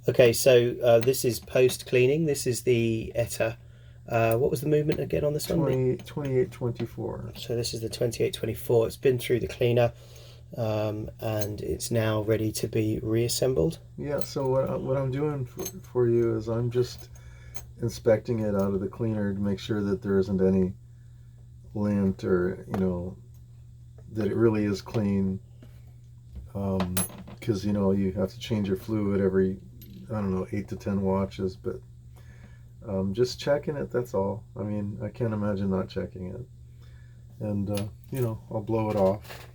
Okay, so this is post-cleaning. This is the ETA. What was the movement again on this one? 2824. So this is the 2824. It's been through the cleaner, and it's now ready to be reassembled. Yeah, so what I'm doing for you is I'm just inspecting it out of the cleaner to make sure that there isn't any lint or, that it really is clean. Because, you have to change your fluid every, I don't know, 8 to 10 watches, but just checking it, that's all. I mean, I can't imagine not checking it. And, I'll blow it off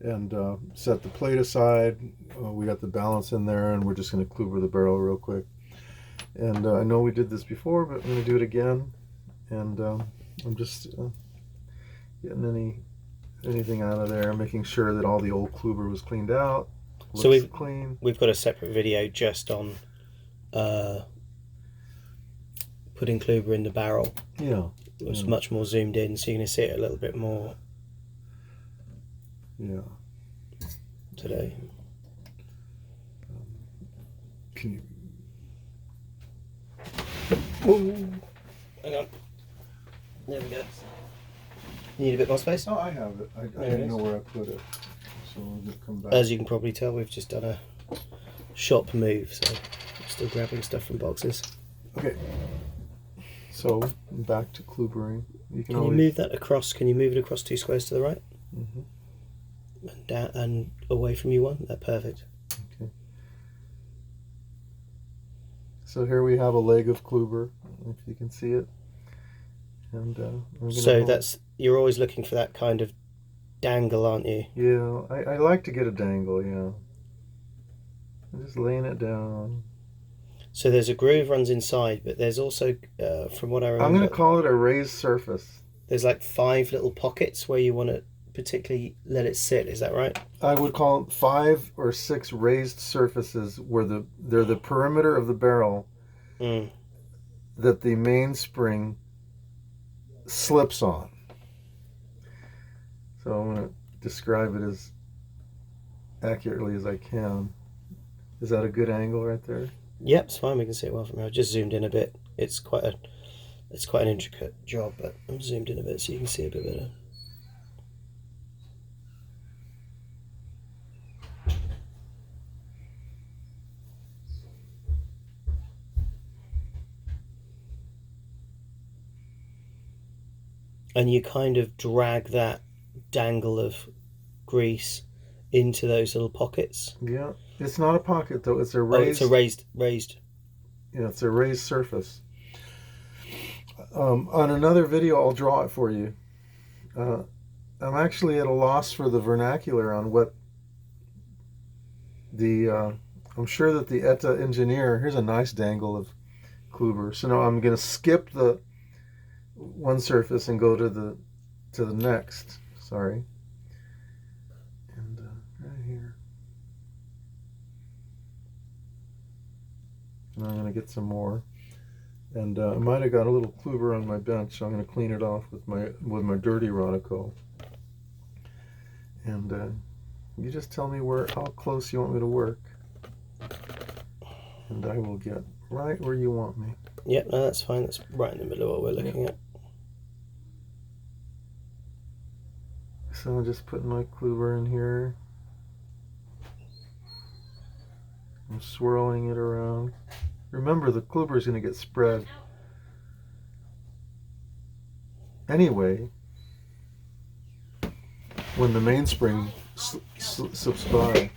and set the plate aside. We got the balance in there, and we're just going to kluber the barrel real quick. And I know we did this before, but I'm going to do it again. And I'm just getting anything out of there, making sure that all the old kluber was cleaned out. So clean. We've got a separate video just on putting kluber in the barrel. Yeah. It's much more zoomed in, so you're going to see it a little bit more. Yeah. Today. Can you? Ooh. Hang on. There we go. You need a bit more space? Oh, I have it. I didn't know where I put it, so I'll just come back. As you can probably tell, we've just done a shop move, so I'm still grabbing stuff from boxes. Okay. So back to klubering. Can you move that across? Can you move it across 2 squares to the right? Mm-hmm. And down and away from you 1. That's perfect. Okay. So here we have a leg of kluber, if you can see it. And so you're always looking for that kind of dangle, aren't you? Yeah, I like to get a dangle. Yeah. I'm just laying it down. So there's a groove runs inside, but there's also, from what I remember, I'm going to call it a raised surface. There's like 5 little pockets where you want to particularly let it sit. Is that right? I would call it 5 or 6 raised surfaces where they're the perimeter of the barrel that the mainspring slips on. So I'm going to describe it as accurately as I can. Is that a good angle right there? Yep, it's fine. We can see it well from here. I just zoomed in a bit. It's quite an intricate job, but I'm zoomed in a bit so you can see a bit better. And you kind of drag that dangle of grease into those little pockets. Yeah, it's not a pocket though. It's a raised. Oh, it's a raised. Yeah, it's a raised surface. On another video, I'll draw it for you. I'm actually at a loss for the vernacular on what the. I'm sure that the ETA engineer. Here's a nice dangle of kluber. So now I'm going to skip the one surface and go to the next. Sorry. And right here. And I'm going to get some more. And I might have got a little kluber on my bench, so I'm going to clean it off with my dirty Rodico. And you just tell me how close you want me to work, and I will get right where you want me. Yep, no, that's fine. That's right in the middle of what we're looking at. So I'm just putting my kluber in here. I'm swirling it around. Remember, the kluber is going to get spread anyway when the mainspring slips by.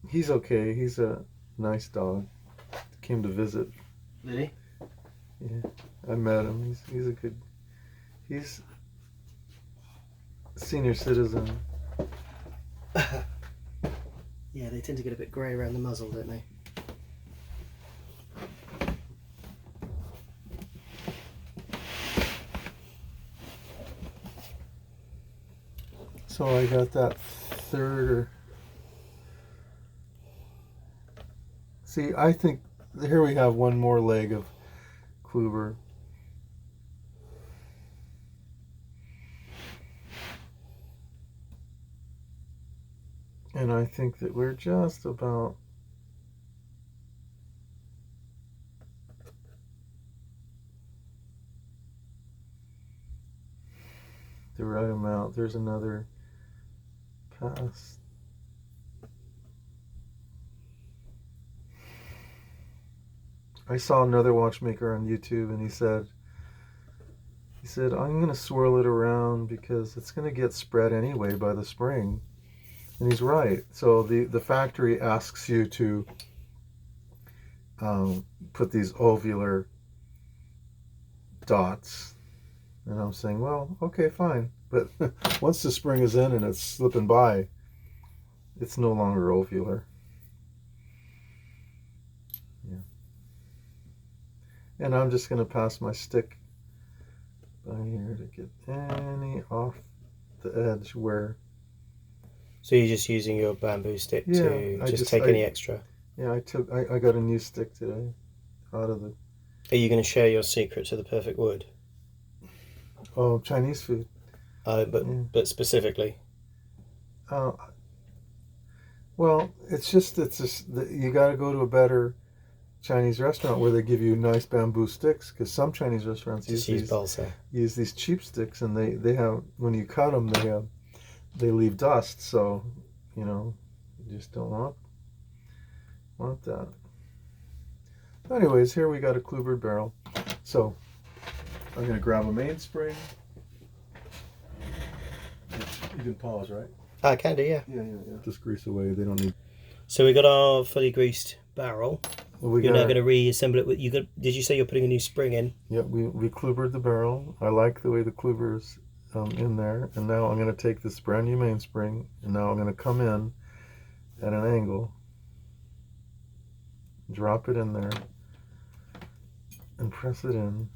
He's okay. He's a nice dog. Came to visit. Did he? Yeah, I met him. He's a good. He's a senior citizen. Yeah, they tend to get a bit grey around the muzzle, don't they? So I got that third or See, I think here we have one more leg of Kluber. And I think that we're just about the right amount. There's another pass. I saw another watchmaker on YouTube, and he said, I'm going to swirl it around because it's going to get spread anyway by the spring. And he's right. So the factory asks you to put these ovular dots. And I'm saying, well, okay, fine. But once the spring is in and it's slipping by, it's no longer ovular. Yeah. And I'm just going to pass my stick by here to get any off the edge where... So you're just using your bamboo stick to just take any extra? Yeah, I got a new stick today out of the... Are you going to share your secret to the perfect wood? Oh, Chinese food. But specifically? Well, it's just you got to go to a better Chinese restaurant where they give you nice bamboo sticks, because some Chinese restaurants use these cheap sticks, and they have, when you cut them, they leave dust, so you just don't want that. Anyways, here we got a Kluber barrel. So I'm going to grab a mainspring. You can pause, right? I can do, yeah. Yeah. Just grease away. They don't need... So we got our fully greased barrel. Well, you're now going to reassemble it with... Did you say you're putting a new spring in? Yeah, we Klubered the barrel. I like the way the Kluber's in there. And now I'm going to take this brand new mainspring, and now I'm going to come in at an angle, drop it in there, and press it in.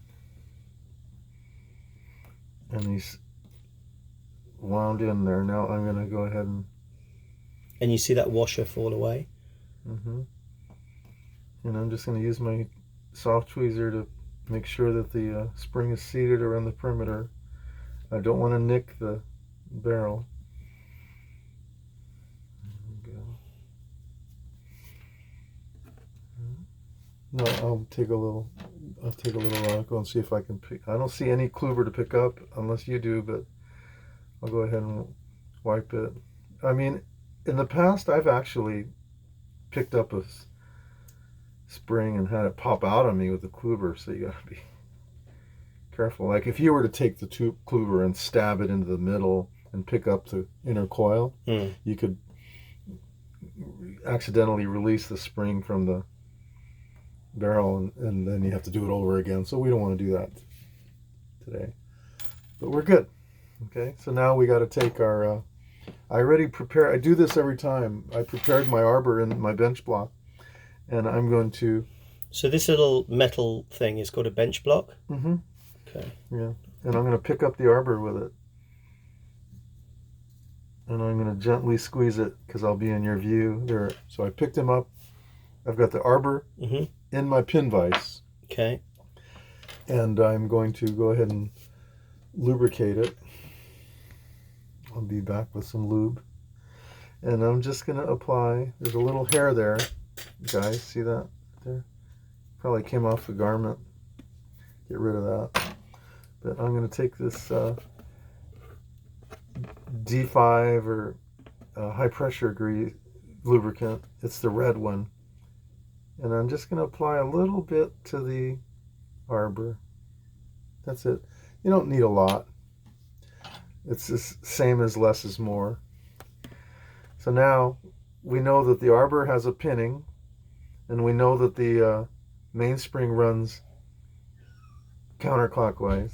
And he's wound in there. Now I'm going to go ahead and... And you see that washer fall away? Mm-hmm. And I'm just going to use my soft tweezer to make sure that the spring is seated around the perimeter. I don't want to nick the barrel. There we go. No, I'll take a little rock and see if I can pick. I don't see any Kluber to pick up unless you do, but I'll go ahead and wipe it. I mean, in the past, I've actually picked up a spring and had it pop out on me with the Kluber, so you gotta be careful. Like if you were to take the Kluber and stab it into the middle and pick up the inner coil, you could accidentally release the spring from the barrel, and then you have to do it over again. So we don't want to do that today, but we're good. Okay, so now we got to take our I already prepare. I do this every time. I prepared my arbor in my bench block, and I'm going to... So this little metal thing is called a bench block? Mm-hmm. Okay. Yeah, and I'm going to pick up the arbor with it, and I'm going to gently squeeze it because I'll be in your view there. So I picked him up. I've got the arbor in my pin vise. Okay. And I'm going to go ahead and lubricate it. I'll be back with some lube. And I'm just going to apply... There's a little hair there. Guys, see that there? Probably came off the garment. Get rid of that. But I'm going to take this D5 or high pressure lubricant. It's the red one. And I'm just going to apply a little bit to the arbor. That's it. You don't need a lot. It's the same as less is more. So now we know that the arbor has a pinning, and we know that the mainspring runs counterclockwise.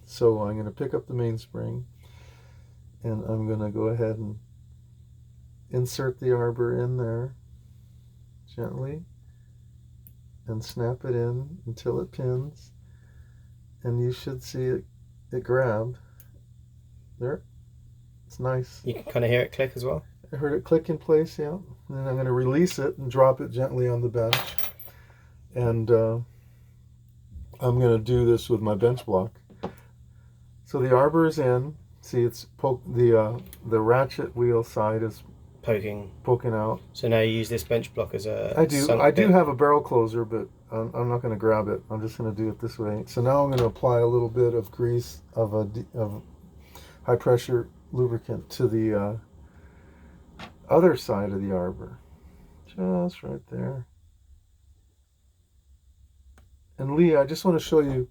So I'm going to pick up the mainspring, and I'm going to go ahead and insert the arbor in there gently and snap it in until it pins, and you should see it grabbed. There. It's nice. You can kind of hear it click as well? I heard it click in place, yeah. And then I'm going to release it and drop it gently on the bench. And I'm going to do this with my bench block. So the arbor is in. See, it's the ratchet wheel side is poking out. So now you use this bench block as a I do have a barrel closer, but I'm not going to grab it. I'm just going to do it this way. So now I'm going to apply a little bit of grease of high pressure lubricant to the other side of the arbor, just right there. And Lee, I just want to show you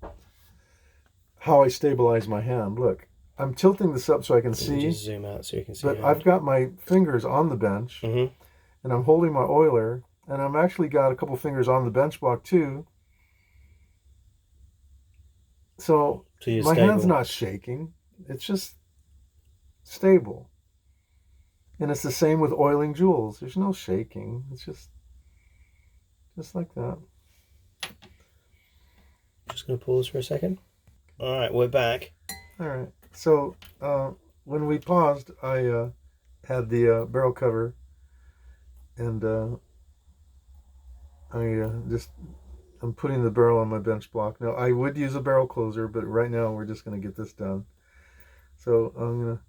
how I stabilize my hand. Look, I'm tilting this up so I can see. Just zoom out so you can see. But I've got my fingers on the bench, and I'm holding my oiler, and I've actually got a couple fingers on the bench block too. So my hand's not shaking. It's just stable. And it's the same with oiling jewels. There's no shaking. It's just like that. Just going to pause for a second. All right, we're back. All right. So when we paused, I had the barrel cover, and I'm putting the barrel on my bench block. Now I would use a barrel closer, but right now we're just going to get this done. So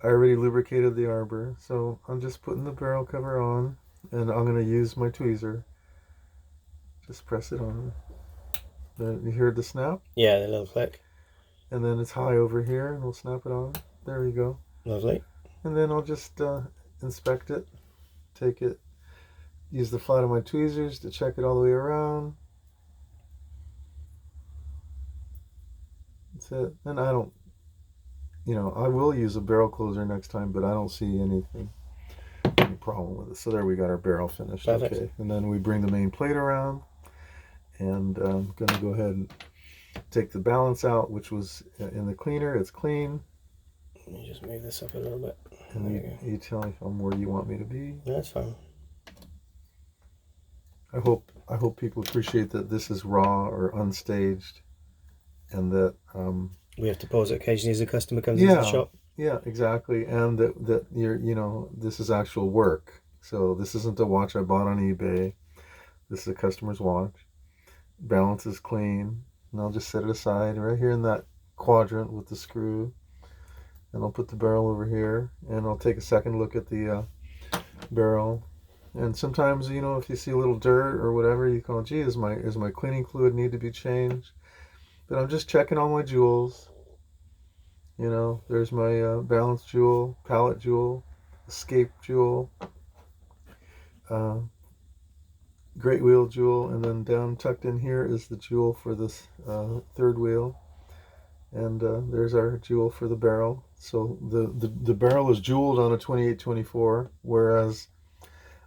I already lubricated the arbor, so I'm just putting the barrel cover on, and I'm going to use my tweezer. Just press it on. Then you hear the snap? Yeah, the little click. And then it's high over here, and we'll snap it on. There we go. Lovely. And then I'll just inspect it, take it, use the flat of my tweezers to check it all the way around. That's it. And I don't, I will use a barrel closer next time, but I don't see any problem with it. So there we got our barrel finished. Perfect. Okay. And then we bring the main plate around, and I'm going to go ahead and take the balance out, which was in the cleaner. It's clean. Let me just move this up a little bit. And you tell me if I'm where you want me to be. That's fine. I hope people appreciate that this is raw or unstaged, and that we have to pause it occasionally as a customer comes into the shop. Yeah, exactly. And that this is actual work. So this isn't a watch I bought on eBay. This is a customer's watch. Balance is clean. And I'll just set it aside right here in that quadrant with the screw. And I'll put the barrel over here, and I'll take a second look at the barrel. And sometimes, if you see a little dirt or whatever, you go, gee, is my cleaning fluid need to be changed? But I'm just checking all my jewels. There's my balance jewel, pallet jewel, escape jewel, great wheel jewel, and then down tucked in here is the jewel for this third wheel. And there's our jewel for the barrel. So the barrel is jeweled on a 2824, whereas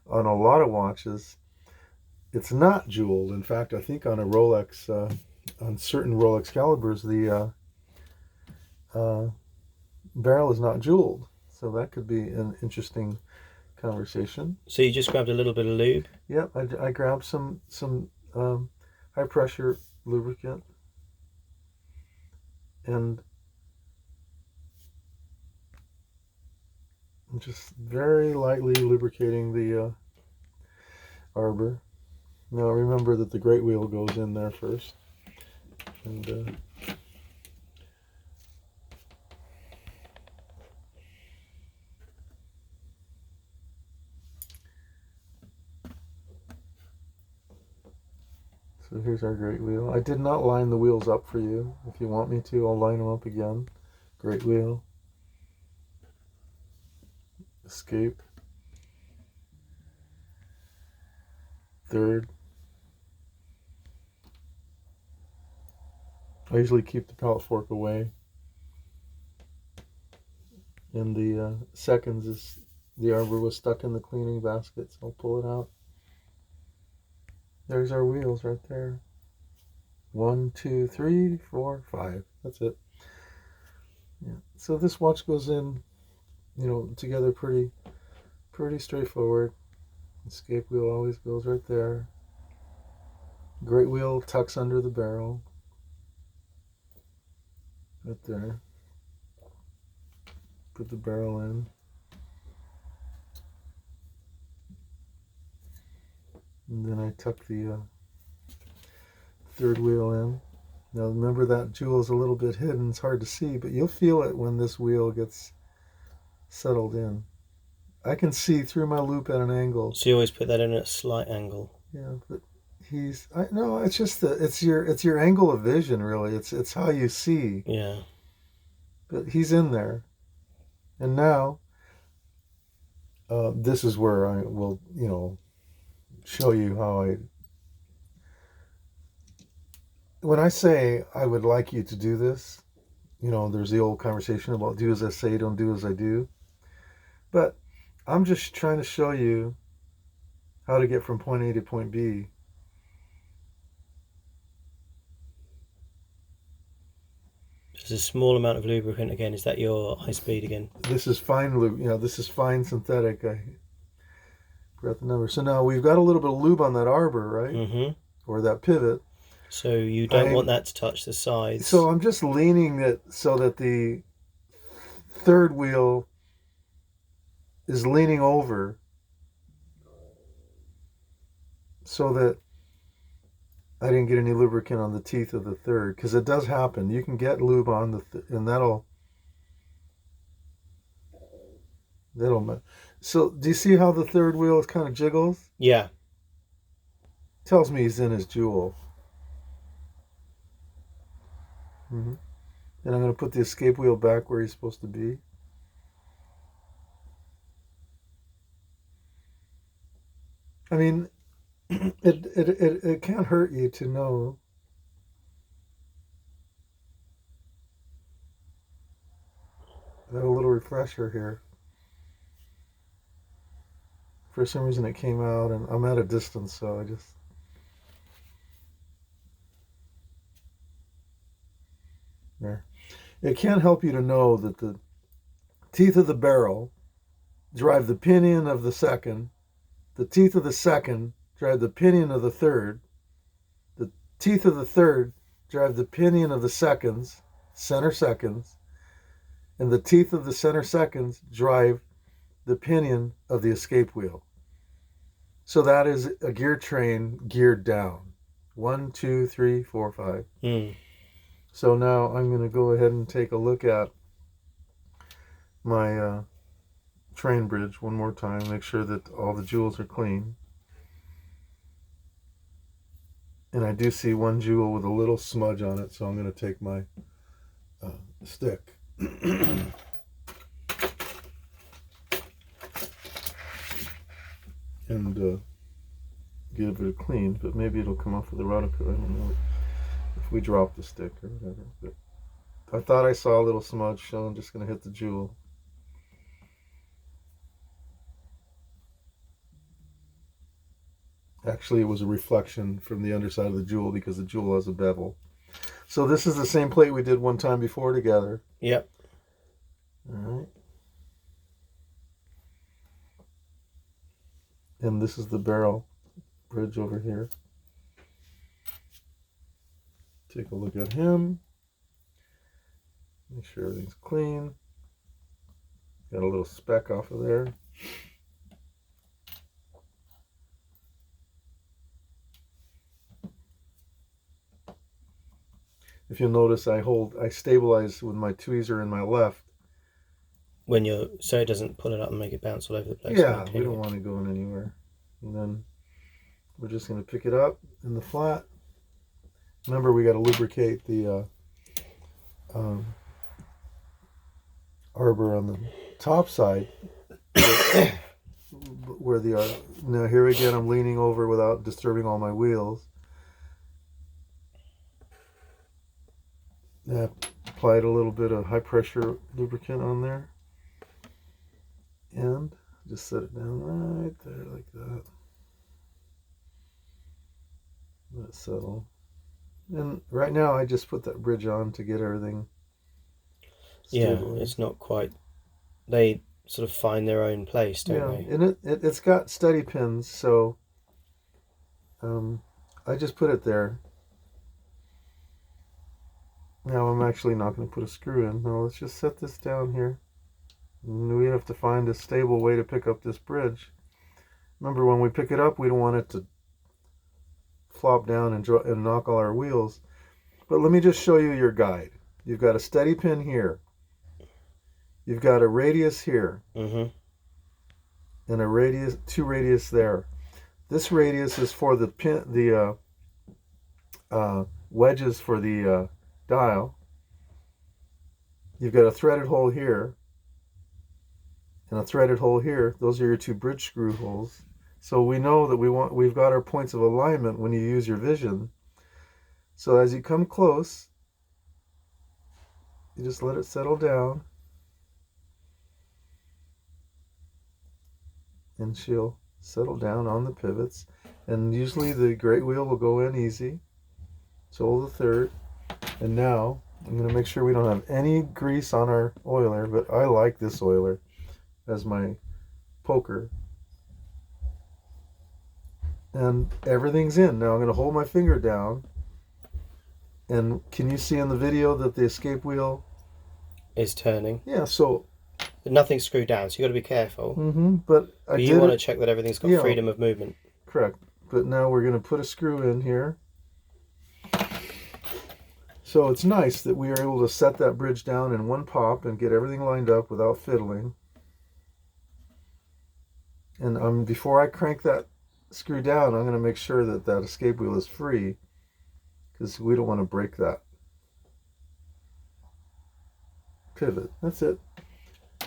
on a lot of watches, it's not jeweled. In fact, I think on a Rolex, on certain Rolex calibers, the barrel is not jeweled. So that could be an interesting conversation. So you just grabbed a little bit of lube? Yep, I grabbed some high pressure lubricant, and I'm just very lightly lubricating the arbor. Now remember that the great wheel goes in there first, and so here's our great wheel. I did not line the wheels up for you. If you want me to, I'll line them up again. Great wheel. Escape. Third. I usually keep the pallet fork away. And the seconds is the arbor was stuck in the cleaning basket, so I'll pull it out. There's our wheels right there. 1, 2, 3, 4, 5. That's it. Yeah. So this watch goes in, together pretty straightforward. Escape wheel always goes right there. Great wheel tucks under the barrel. Right there. Put the barrel in. And then I tuck the third wheel in. Now remember that jewel is a little bit hidden. It's hard to see, but you'll feel it when this wheel gets settled in. I can see through my loop at an angle. So you always put that in at a slight angle. Yeah, but no, it's just it's your angle of vision, really. It's how you see. Yeah. But he's in there. And now this is where I will, show you how when I say I would like you to do this, there's the old conversation about do as I say, don't do as I do. But I'm just trying to show you how to get from point A to point B. There's a small amount of lubricant again. Is that your high speed again? This is fine lube. This is fine synthetic. I forgot the number. So now we've got a little bit of lube on that arbor, right? Mm-hmm. Or that pivot. So you don't want that to touch the sides. So I'm just leaning it so that the third wheel is leaning over so that I didn't get any lubricant on the teeth of the third, because it does happen. You can get lube on and that'll. So do you see how the third wheel kind of jiggles? Yeah. Tells me he's in his jewel. Mm-hmm. And I'm going to put the escape wheel back where he's supposed to be. I mean, it can't hurt you to know. I have a little refresher here. For some reason it came out, and I'm at a distance, so I just... There. It can't help you to know that the teeth of the barrel drive the pinion of the second. The teeth of the second drive the pinion of the third. The teeth of the third drive the pinion of the seconds, center seconds. And the teeth of the center seconds drive the pinion of the escape wheel. So that is a gear train geared down. 1, 2, 3, 4, 5. Mm. So now I'm going to go ahead and take a look at my train bridge one more time, make sure that all the jewels are clean. And I do see one jewel with a little smudge on it, so I'm going to take my stick. And give it a clean, but maybe it'll come off with the radical. I don't know if we drop the stick or whatever. But I thought I saw a little smudge, so I'm just going to hit the jewel. Actually, it was a reflection from the underside of the jewel because the jewel has a bevel. So this is the same plate we did one time before together. Yep. All right. And this is the barrel bridge over here. Take a look at him. Make sure everything's clean. Got a little speck off of there. If you'll notice, I stabilize with my tweezer in my left. So it doesn't pull it up and make it bounce all over the place. Yeah, we don't want it going anywhere. And then we're just going to pick it up in the flat. Remember, we got to lubricate the arbor on the top side. Where now here again, I'm leaning over without disturbing all my wheels. Applied a little bit of high pressure lubricant on there. And just set it down right there like that. Let it settle. And right now I just put that bridge on to get everything stable. Yeah, it's not quite... They sort of find their own place, don't they? And it's got steady pins, so I just put it there. Now I'm actually not going to put a screw in. Now let's just set this down here. And we have to find a stable way to pick up this bridge. Remember, when we pick it up, we don't want it to flop down and knock all our wheels. But let me just show you your guide. You've got a steady pin here. You've got a radius here. Mm-hmm. And a radius, 2 radius there. This radius is for the pin, wedges for the dial. You've got a threaded hole here and a threaded hole here. Those are your 2 bridge screw holes. So we know that we've got our points of alignment when you use your vision. So as you come close, you just let it settle down. And she'll settle down on the pivots. And usually the great wheel will go in easy. So the third. And now I'm going to make sure we don't have any grease on our oiler, but I like this oiler as my poker. And everything's in. Now I'm going to hold my finger down. And can you see in the video that the escape wheel is turning? Yeah, so nothing's screwed down, so you got to be careful. But you want to check that everything's got freedom of movement. Correct. But now we're going to put a screw in here. So it's nice that we are able to set that bridge down in one pop and get everything lined up without fiddling. And before I crank that screw down, I'm going to make sure that that escape wheel is free, because we don't want to break that pivot. That's it.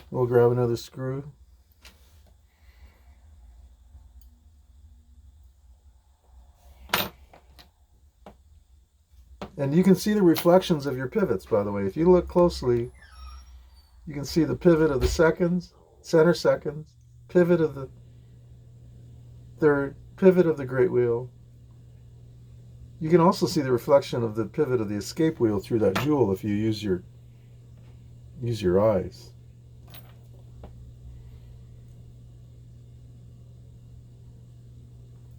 We'll grab another screw. And you can see the reflections of your pivots, by the way. If you look closely, you can see the pivot of the seconds, center seconds, pivot of the third, pivot of the great wheel. You can also see the reflection of the pivot of the escape wheel through that jewel if you use your eyes.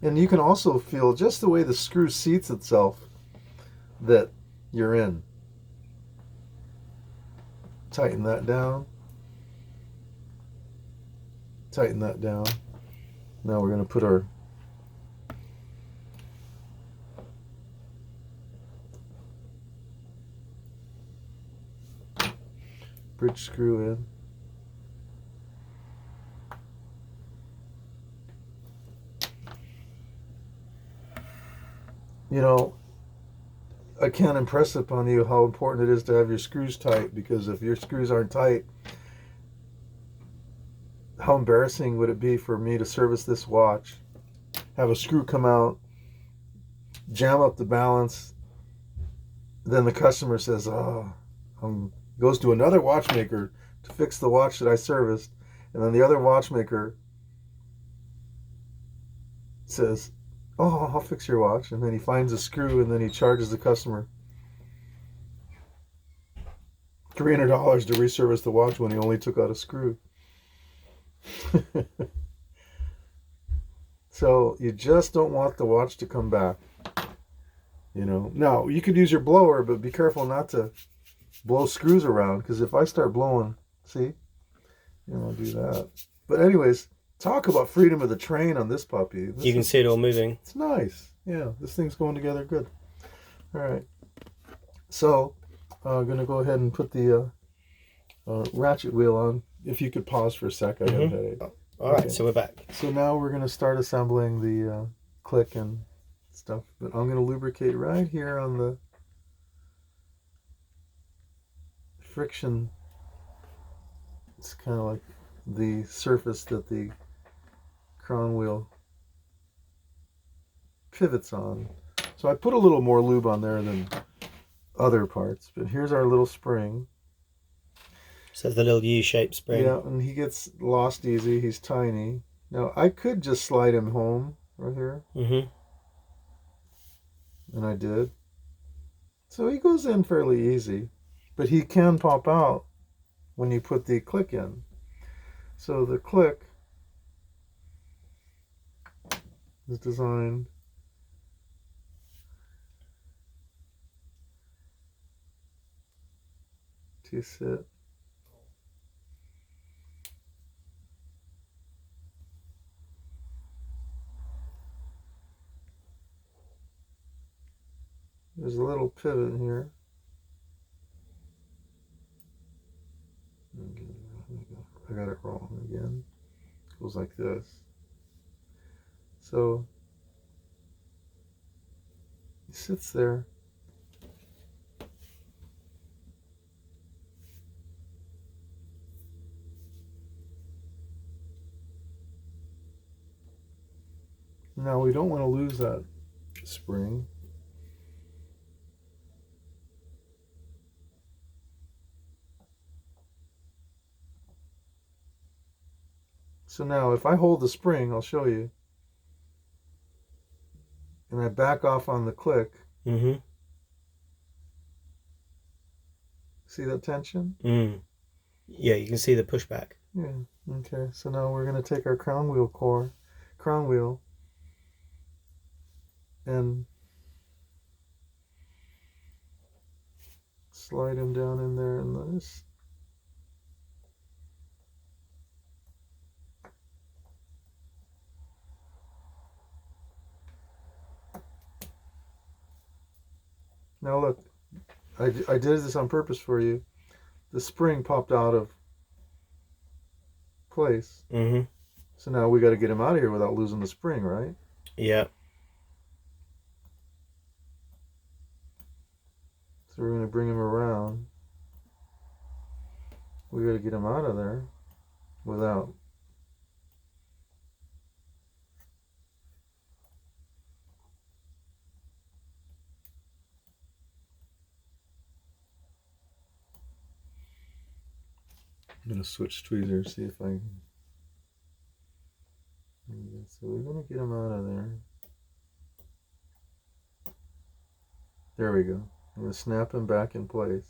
And you can also feel just the way the screw seats itself that you're in. Tighten that down. Tighten that down. Now we're going to put our bridge screw in. You know, I can't impress upon you how important it is to have your screws tight, because if your screws aren't tight, how embarrassing would it be for me to service this watch, have a screw come out, jam up the balance, then the customer says, goes to another watchmaker to fix the watch that I serviced, and then the other watchmaker says, "Oh, I'll fix your watch," and then he finds a screw, and then he charges the customer $300 to reservice the watch when he only took out a screw. So you just don't want the watch to come back. You know, now you could use your blower, but be careful not to blow screws around, because if I start blowing, see, you don't want to do that. But anyways, talk about freedom of the train on this puppy. You can see it all moving. It's nice. Yeah, this thing's going together good. All right. So I'm going to go ahead and put the ratchet wheel on. If you could pause for a sec, I got a headache. All right, so we're back. So now we're going to start assembling the click and stuff. But I'm going to lubricate right here on the friction. It's kind of like the surface that the crown wheel pivots on. So I put a little more lube on there than other parts, but here's our little spring. So the little U-shaped spring. Yeah, and he gets lost easy. He's tiny. Now I could just slide him home right here. And I did. So he goes in fairly easy, but he can pop out when you put the click in. So the click is designed to sit There's a little pivot here. I got it wrong again. It goes like this. So it sits there. Now we don't want to lose that spring. So now if I hold the spring, I'll show you, and I back off on the click, Mm-hmm. see that tension? Yeah, you can see the pushback. Yeah, okay. So now we're going to take our crown wheel, and slide him down in there and this. Now look, I did this on purpose for you. The spring popped out of place. Mm-hmm. So now we got to get him out of here without losing the spring, right? Yeah. So we're going to bring him around. We got to get him out of there without. I'm going to switch tweezers, see if I can. So we're going to get him out of there. There we go. I'm going to snap him back in place.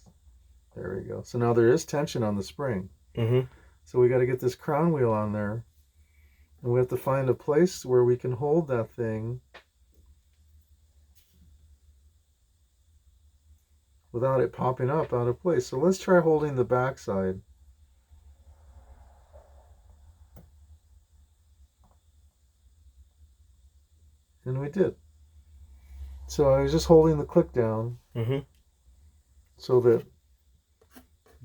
There we go. So now there is tension on the spring. Mm-hmm. So we got to get this crown wheel on there. And we have to find a place where we can hold that thing without it popping up out of place. So let's try holding the back side. And we did. So I was just holding the click down so that it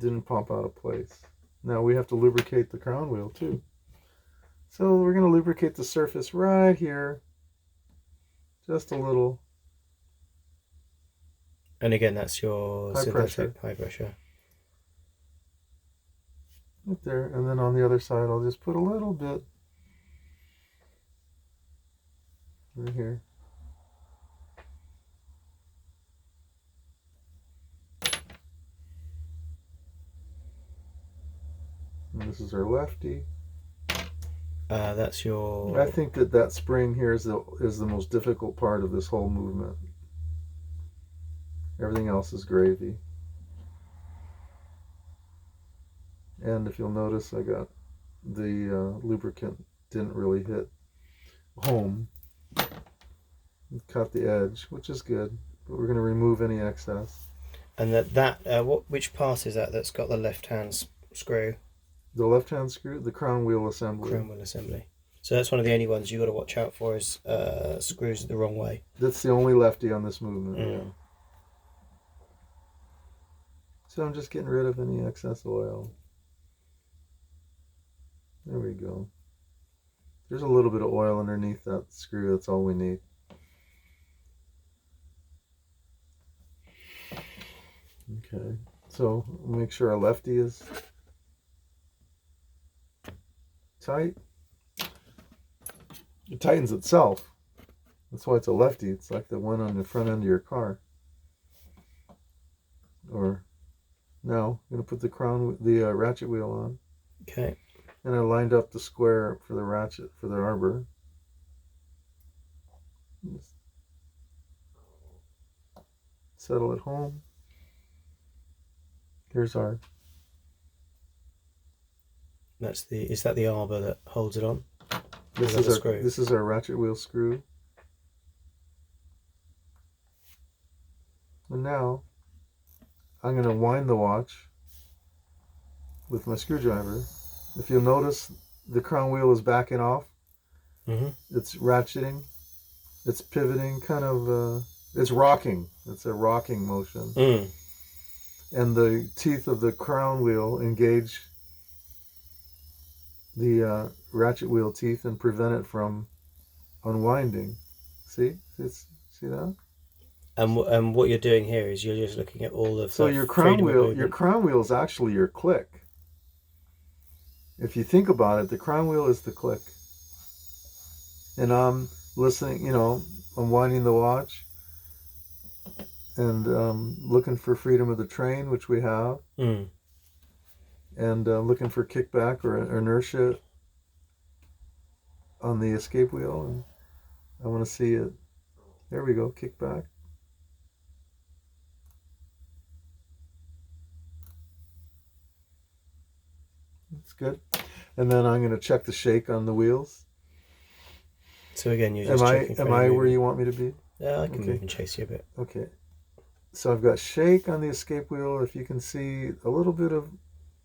didn't pop out of place. Now we have to lubricate the crown wheel too. So we're going to lubricate the surface right here. Just a little. And again, that's your High pressure. High pressure. Right there. And then on the other side, I'll just put a little bit right here. And this is our lefty. That's your. I think that spring here is the most difficult part of this whole movement. Everything else is gravy. And if you'll notice, I got the lubricant didn't really hit home. It cut the edge, which is good. But we're going to remove any excess. And which part is that that's got the left-hand screw? The left-hand screw, the crown wheel assembly. Crown wheel assembly. So that's one of the only ones you got to watch out for is screws the wrong way. That's the only lefty on this movement. Yeah. So I'm just getting rid of any excess oil. There we go. There's a little bit of oil underneath that screw. That's all we need. Okay. So make sure our lefty is tight. It tightens itself. That's why it's a lefty. It's like the one on the front end of your car. Or now I'm going to put the ratchet wheel on. Okay. And I lined up the square for the ratchet for the arbor. Just settle it home. Here's our. Is that the arbor that holds it on? This is our ratchet wheel screw. And now I'm going to wind the watch with my screwdriver. If you'll notice, the crown wheel is backing off. It's ratcheting. It's pivoting, kind of It's rocking. It's a rocking motion. Mm. And the teeth of the crown wheel engage the ratchet wheel teeth and prevent it from unwinding. See that? And what you're doing here is you're just looking at all of So the freedom of your movement. crown wheel is actually your click. If you think about it, the crown wheel is the click. And I'm listening, I'm winding the watch and looking for freedom of the train, which we have, Mm. and looking for kickback or inertia on the escape wheel. And I want to see it. There we go, kickback. That's good. And then I'm going to check the shake on the wheels. So again, you're just checking. Am I where you want me to be? Yeah, I can move and chase you a bit. Okay. So I've got shake on the escape wheel. If you can see a little bit of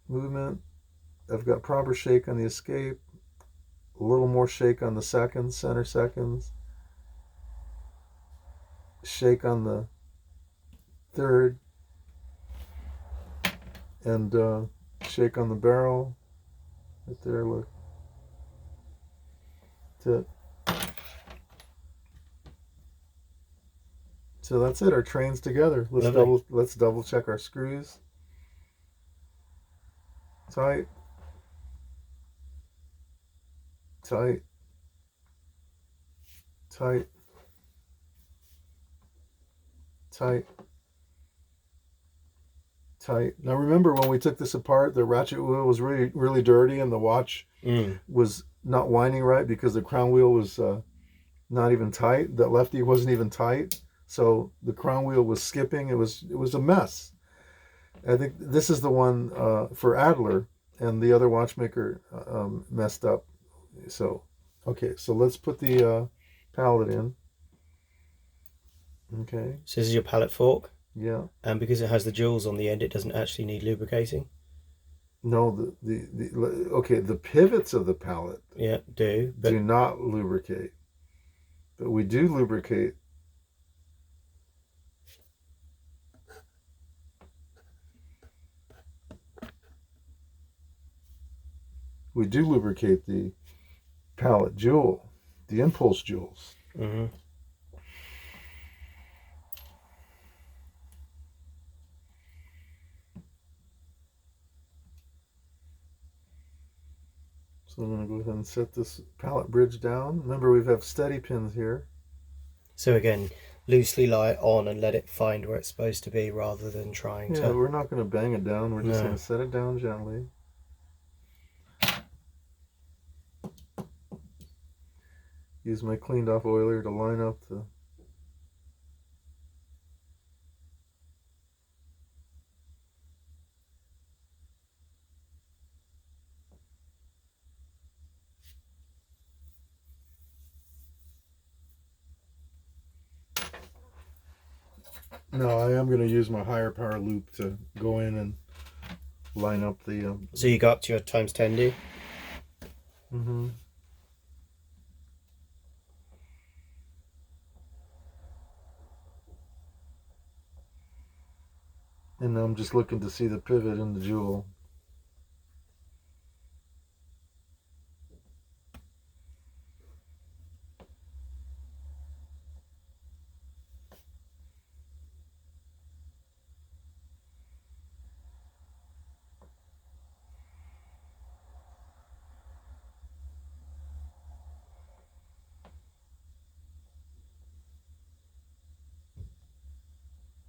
movement, I've got proper shake on the escape. A little more shake on the seconds, center seconds. Shake on the third. And shake on the barrel. Right there, look. That's it. So that's it. Our train's together. Let's double check our screws. Tight. Tight. Tight. Tight. Tight. Now remember when we took this apart, the ratchet wheel was really, really dirty and the watch was not winding right because the crown wheel was not even tight. The lefty wasn't even tight. So the crown wheel was skipping. It was a mess. I think this is the one for Adler, and the other watchmaker messed up. So, okay, so let's put the pallet in. Okay. So this is your pallet fork? Yeah. And because it has the jewels on the end, it doesn't actually need lubricating? No, okay, the pivots of the pallet do not lubricate. But we do lubricate. We do lubricate the pallet jewel, the impulse jewels. Mm-hmm. So I'm going to go ahead and set this pallet bridge down. Remember, we have steady pins here. So again, loosely lie it on and let it find where it's supposed to be rather than trying to... Yeah, we're not going to bang it down. We're just going to set it down gently. Use my cleaned off oiler to line up the... No, I am going to use my higher power loop to go in and line up the... So you go up to your times 10, do you? Mm-hmm. And I'm just looking to see the pivot in the jewel.